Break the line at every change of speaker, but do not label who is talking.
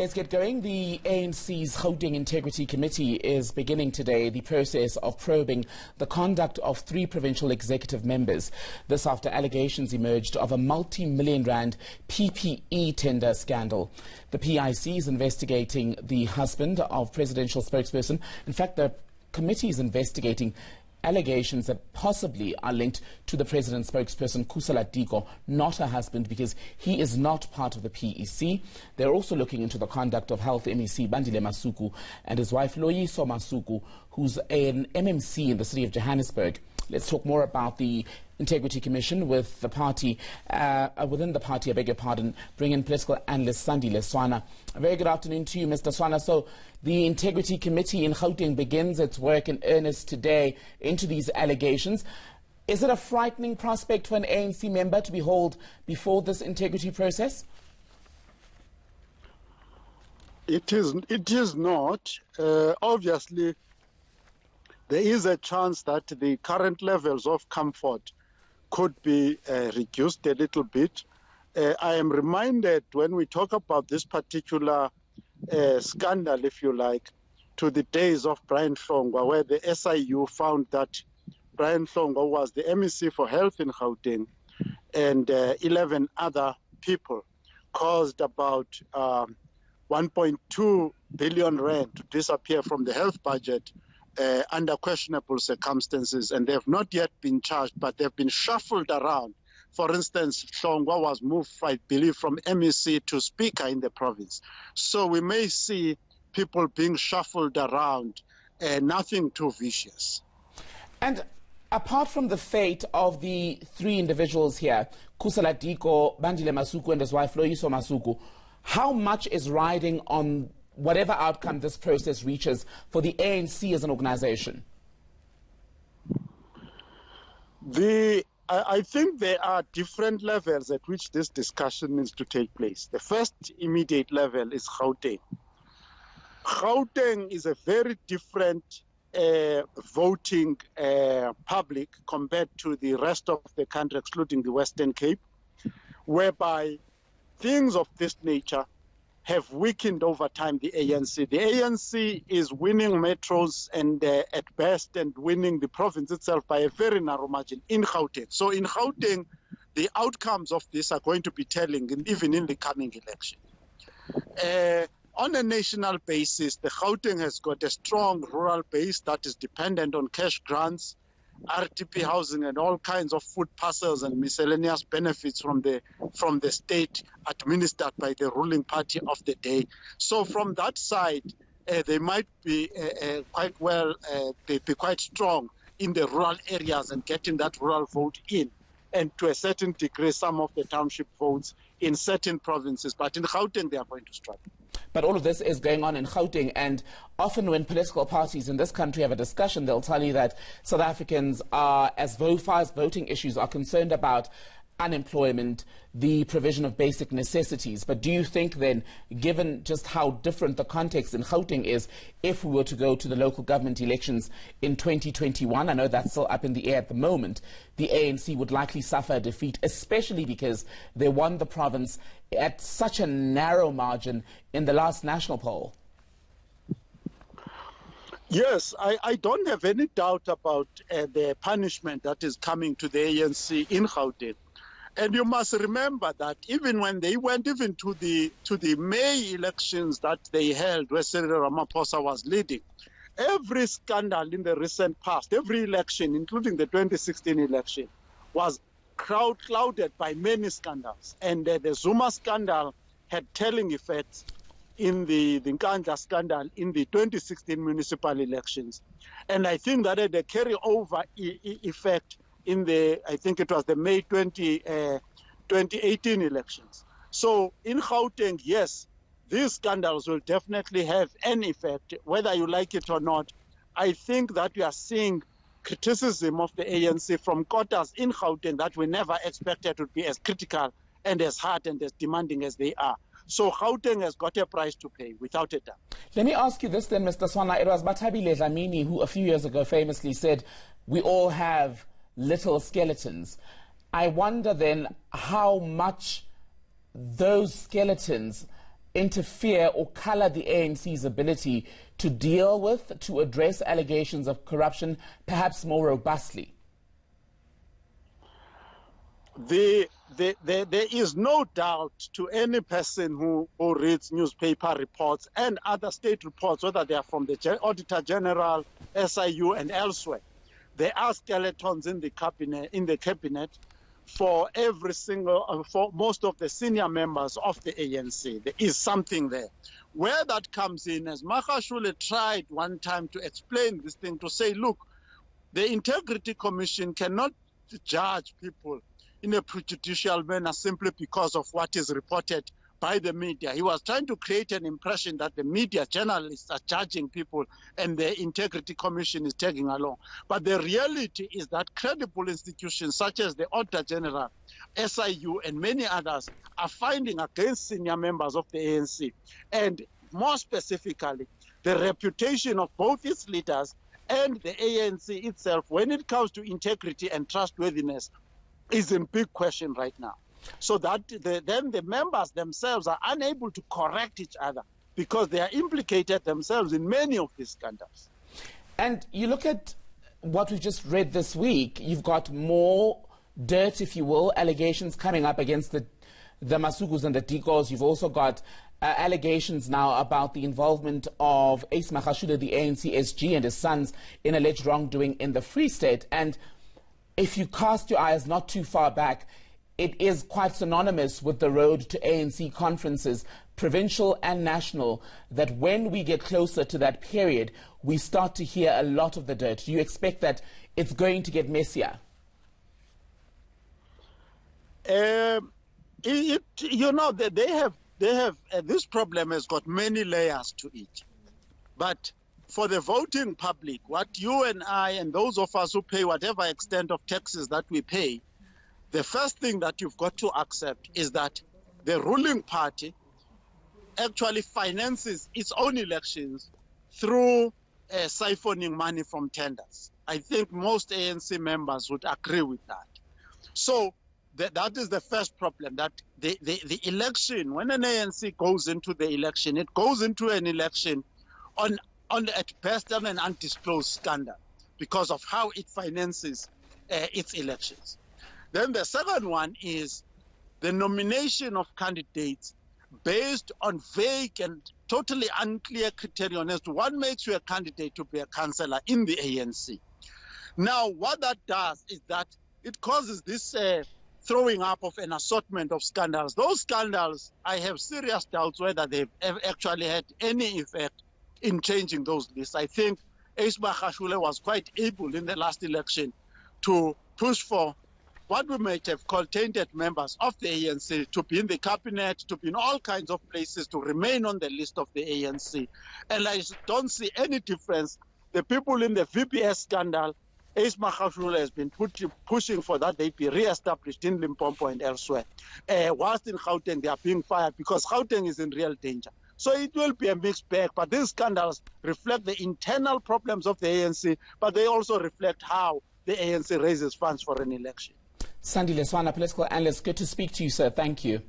Let's get going. The ANC's Gauteng Integrity Committee is beginning today the process of probing the conduct of 3 provincial executive members. This after allegations emerged of a multi-million-rand PPE tender scandal. The PIC is investigating the husband of presidential spokesperson. In fact, the committee is investigating allegations that possibly are linked to the president's spokesperson, Khusela Diko, not her husband, because he is not part of the PEC. They're also looking into the conduct of Health MEC Bandile Masuku and his wife Loyiso Masuku, who's an MMC in the city of Johannesburg. Let's talk more about the Integrity Commission with the party, within the party, I beg your pardon, bring in political analyst Sandile Swana. A very good afternoon to you, Mr. Swana. So the Integrity Committee in Gauteng begins its work in earnest today into these allegations. Is it a frightening prospect for an ANC member to be hauled before this integrity process?
It is not. Obviously, there is a chance that the current levels of comfort could be reduced a little bit. I am reminded when we talk about this particular scandal, if you like, to the days of Brian Hlongwa, where the SIU found that Brian Hlongwa was the MEC for Health in Gauteng, and 11 other people caused about 1.2 billion rand to disappear from the health budget under questionable circumstances, and they have not yet been charged, but they've been shuffled around. For instance, Hlongwa was moved, I believe, from MEC to Speaker in the province. So we may see people being shuffled around, nothing too vicious.
And apart from the fate of the 3 individuals here, Khusela Diko, Bandile Masuku and his wife Loyiso Masuku, how much is riding on whatever outcome this process reaches for the ANC as an organization?
I think there are different levels at which this discussion needs to take place. The first immediate level is Gauteng. Gauteng is a very different voting public compared to the rest of the country, excluding the Western Cape, whereby things of this nature have weakened over time the ANC. The ANC is winning metros and at best and winning the province itself by a very narrow margin in Gauteng. So in Gauteng, the outcomes of this are going to be telling, even in the coming election. On a national basis, the Gauteng has got a strong rural base that is dependent on cash grants, RTP housing and all kinds of food parcels and miscellaneous benefits from the state administered by the ruling party of the day. So from that side, they might be be quite strong in the rural areas and getting that rural vote in, and to a certain degree some of the township votes in certain provinces. But in Gauteng, they are going to struggle.
But all of this is going on in Gauteng, and often when political parties in this country have a discussion, they'll tell you that South Africans are, as far as voting issues are concerned, about unemployment, the provision of basic necessities. But do you think then, given just how different the context in Gauteng is, if we were to go to the local government elections in 2021, I know that's still up in the air at the moment, the ANC would likely suffer a defeat, especially because they won the province at such a narrow margin in the last national poll?
Yes, I don't have any doubt about the punishment that is coming to the ANC in Gauteng. And you must remember that even when they went even to the May elections that they held, where Senator Ramaphosa was leading, every scandal in the recent past, every election, including the 2016 election, was clouded by many scandals. And the Zuma scandal had telling effects in the Nkandla scandal in the 2016 municipal elections. And I think that had a carryover effect in I think it was the May 2018 elections. So in Gauteng, yes, these scandals will definitely have an effect, whether you like it or not. I think that we are seeing criticism of the ANC from quarters in Gauteng that we never expected would be as critical and as hard and as demanding as they are. So Gauteng has got a price to pay, without a doubt.
Let me ask you this then, Mr. Swana. It was Bathabile Dlamini who a few years ago famously said, we all have little skeletons. I wonder then how much those skeletons interfere or colour the ANC's ability to deal with, to address allegations of corruption perhaps more robustly?
There is no doubt to any person who reads newspaper reports and other state reports, whether they are from the Auditor General, SIU, and elsewhere. There are skeletons in the cabinet for every single, for most of the senior members of the ANC. There is something there. Where that comes in, as Magashule tried one time to explain this thing, to say, look, the Integrity Commission cannot judge people in a prejudicial manner simply because of what is reported by the media. He was trying to create an impression that the media journalists are judging people and the Integrity Commission is tagging along. But the reality is that credible institutions such as the Auditor General, SIU, and many others are finding against senior members of the ANC. And more specifically, the reputation of both its leaders and the ANC itself, when it comes to integrity and trustworthiness, is in big question right now. So that then the members themselves are unable to correct each other because they are implicated themselves in many of these scandals.
And you look at what we've just read this week, you've got more dirt, if you will, allegations coming up against the Masukus and the Dikos. You've also got allegations now about the involvement of Ace Magashule, the ANC SG, and his sons in alleged wrongdoing in the Free State. And if you cast your eyes not too far back, it is quite synonymous with the road to ANC conferences, provincial and national, that when we get closer to that period, we start to hear a lot of the dirt. Do you expect that it's going to get messier?
This problem has got many layers to it. But for the voting public, what you and I and those of us who pay whatever extent of taxes that we pay, the first thing that you've got to accept is that the ruling party actually finances its own elections through siphoning money from tenders. I think most ANC members would agree with that. So that is the first problem, that the election, when an ANC goes into the election, it goes into an election on at best on an undisclosed scandal because of how it finances its elections. Then the second one is the nomination of candidates based on vague and totally unclear criterion as to what makes you a candidate to be a councillor in the ANC. Now, what that does is that it causes this throwing up of an assortment of scandals. Those scandals, I have serious doubts whether they've actually had any effect in changing those lists. I think Ace Magashule was quite able in the last election to push for what we might have called tainted members of the ANC to be in the cabinet, to be in all kinds of places, to remain on the list of the ANC. And I don't see any difference. The people in the VPS scandal, Ace Magashule has been pushing for that they be re-established in Limpopo and elsewhere. Whilst in Gauteng, they are being fired because Gauteng is in real danger. So it will be a mixed bag, but these scandals reflect the internal problems of the ANC, but they also reflect how the ANC raises funds for an election.
Sandile Swana, political analyst, good to speak to you, sir. Thank you.